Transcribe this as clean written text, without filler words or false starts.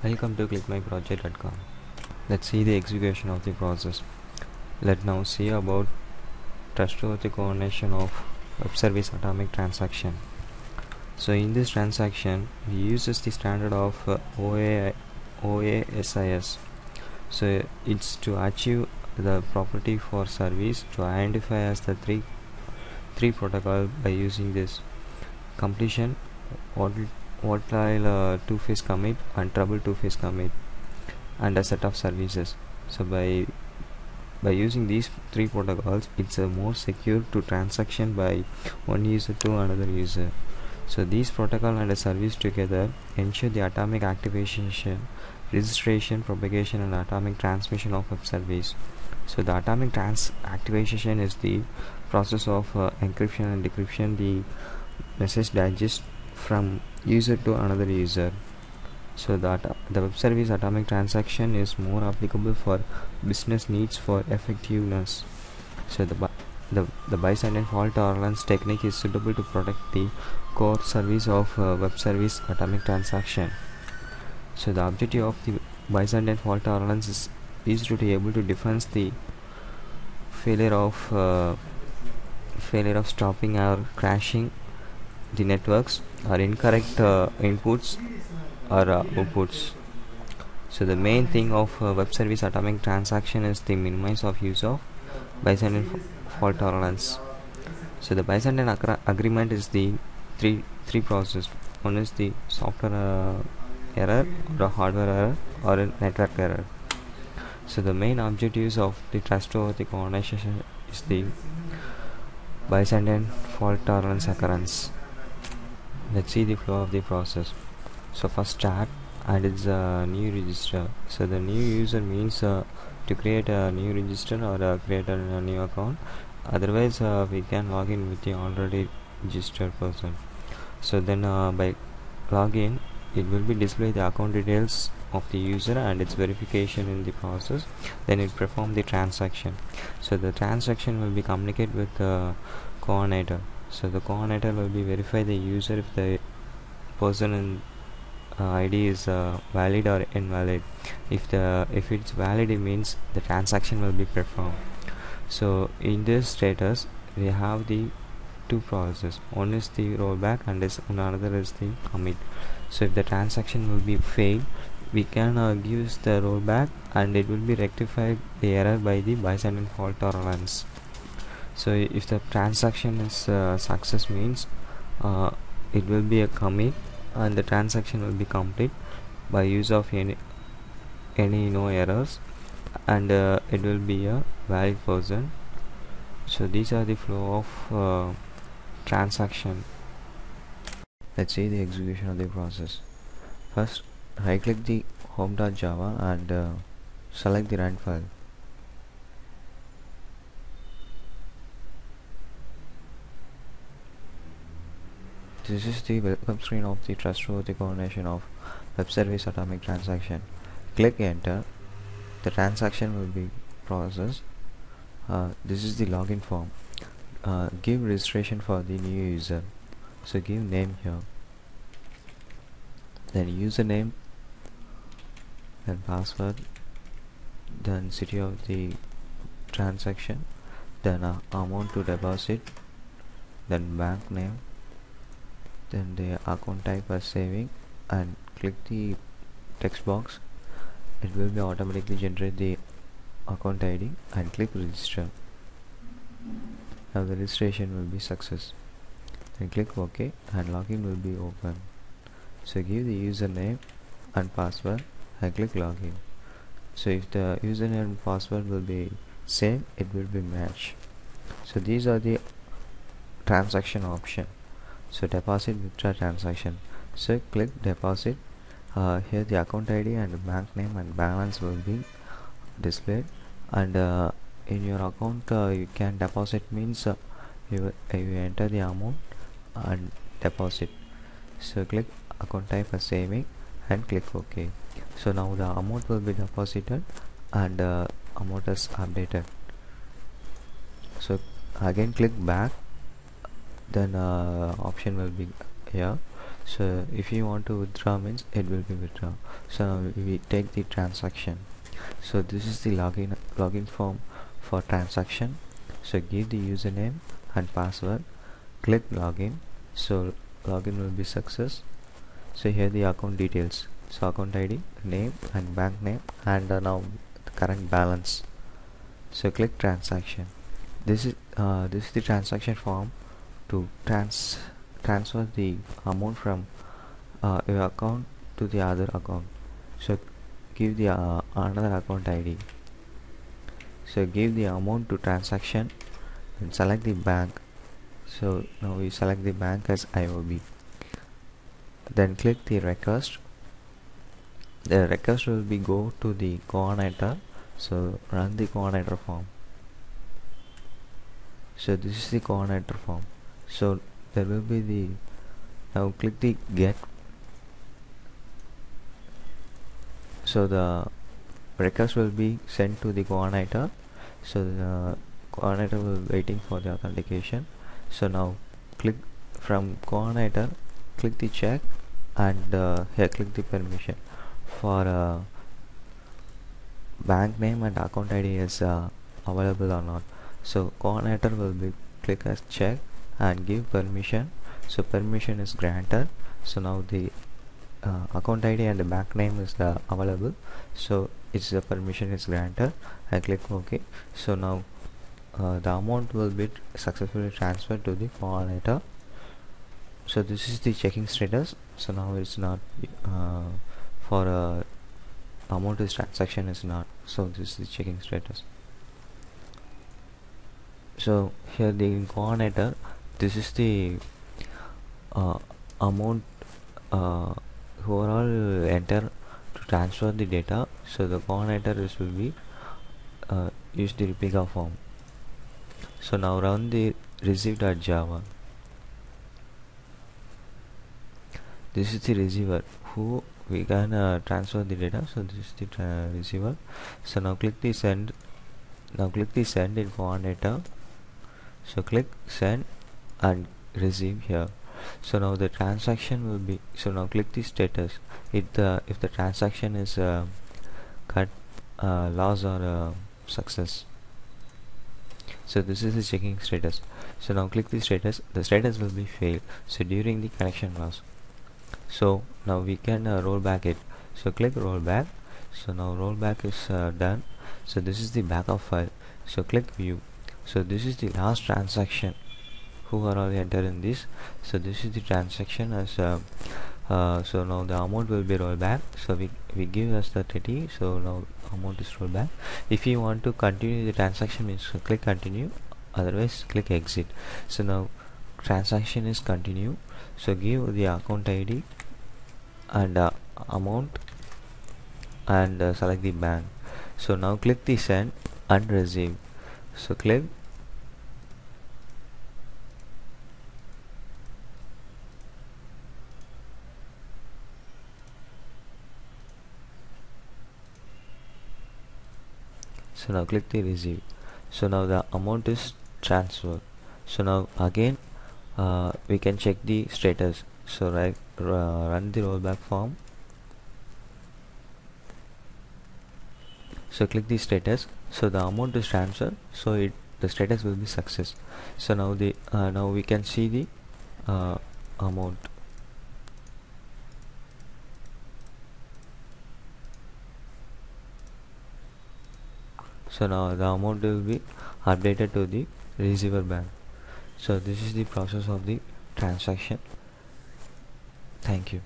Welcome to clickmyproject.com. Let's see the execution of the process. Let's now see about trustworthy coordination of web service atomic transaction. So in this transaction, we uses the standard of OASIS. So it's to achieve the property for service to identify as the three protocol by using this completion, volatile two-phase commit and trouble two-phase commit, and a set of services. So by using these three protocols, it's more secure to transaction by one user to another user. So these protocol and a service together ensure the atomic activation, registration, propagation, and atomic transmission of web service. So the atomic activation is the process of encryption and decryption the message digest from user to another user. So that the web service atomic transaction is more applicable for business needs for effectiveness. So the Byzantine fault tolerance technique is suitable to protect the core service of web service atomic transaction. So the objective of the Byzantine fault tolerance is to be able to defend the failure of stopping or crashing the networks or incorrect inputs or outputs. So the main thing of web service atomic transaction is the minimize of use of Byzantine fault tolerance. So the Byzantine agreement is the three process. One is the software error, or a hardware error, or a network error. So the main objectives of the trustworthy coordination is the Byzantine fault tolerance occurrence. Let's see the flow of the process. So first start, and it's a new register. So the new user means to create a new register or create a new account. Otherwise we can log in with the already registered person. So then by login, it will be display the account details of the user and its verification in the process. Then it perform the transaction. So the transaction will be communicate with the coordinator. So the coordinator will be verify the user if the person in ID is valid or invalid. If it's valid, it means the transaction will be performed. So in this status, we have the two processes. One is the rollback and another is the commit. So if the transaction will be failed, we can give the rollback and it will be rectified the error by the Byzantine fault tolerance. So if the transaction is success means it will be a commit and the transaction will be complete by use of any no errors, and it will be a valid person. So these are the flow of transaction. Let's see the execution of the process. First, right click the home.java and select the run file. This is the welcome screen of the trustworthy coordination of web service atomic transaction. Click enter. The transaction will be processed. This is the login form. Give registration for the new user. So give name here, then username, then password, then city of the transaction, then amount to deposit, then bank name, then the account type as saving, and click the text box. It will be automatically generate the account ID and click register. Now the registration will be success. Then click OK and login will be open. So give the username and password and click login. So if the username and password will be same, it will be match. So these are the transaction option. So deposit, withdraw, transaction. So click deposit. Here the account ID and bank name and balance will be displayed, and in your account you can deposit means you enter the amount and deposit. So click account type as saving and click OK. So now the amount will be deposited and amount is updated. So again click back, then option will be here. So if you want to withdraw means it will be withdraw. So now we take the transaction. So this is the login form for transaction. So give the username and password, click login. So login will be success. So here the account details, so account ID, name and bank name, and now the current balance. So click transaction. This is the transaction form to transfer the amount from your account to the other account. So give the another account ID. So give the amount to transaction and select the bank. So now we select the bank as IOB. Then click the request. The request will be go to the coordinator. So run the coordinator form. So this is the coordinator form. So there will be the, now click the get. So the request will be sent to the coordinator. So the coordinator will be waiting for the authentication. So now click from coordinator, click the check, and here click the permission for bank name and account ID is available or not. So coordinator will be click as check and give permission. So permission is granted. So now the account ID and the bank name is available. So its permission is granted. I click OK. So now the amount will be successfully transferred to the coordinator. So this is the checking status. So now it's not for amount is transaction is not. So this is the checking status. So here the coordinator, this is the amount who are all enter to transfer the data. So the coordinator will be use the replica form. So now run the receive.java. This is the receiver who we can transfer the data. So this is the receiver. So now click the send. Now click the send in coordinator. So click send and receive here. So now the transaction will be, so now click the status. If the transaction is cut, loss or success. So this is the checking status. So now click the status. The status will be failed. So during the connection loss. So now we can roll back it. So click roll back. So now rollback is done. So this is the backup file. So click view. So this is the last transaction who are all entered in this. So this is the transaction as so now the amount will be rolled back. So we give us the 30. So now amount is rolled back. If you want to continue the transaction means click continue, otherwise click exit. So now transaction is continue. So give the account ID and amount and select the bank. So now click the send and receive. So click. So now click the receive. So now the amount is transferred. So now again we can check the status. So run the rollback form. So click the status. So the amount is transferred. So the status will be success. So now the now we can see the amount. So now the amount will be updated to the receiver bank. So this is the process of the transaction. Thank you.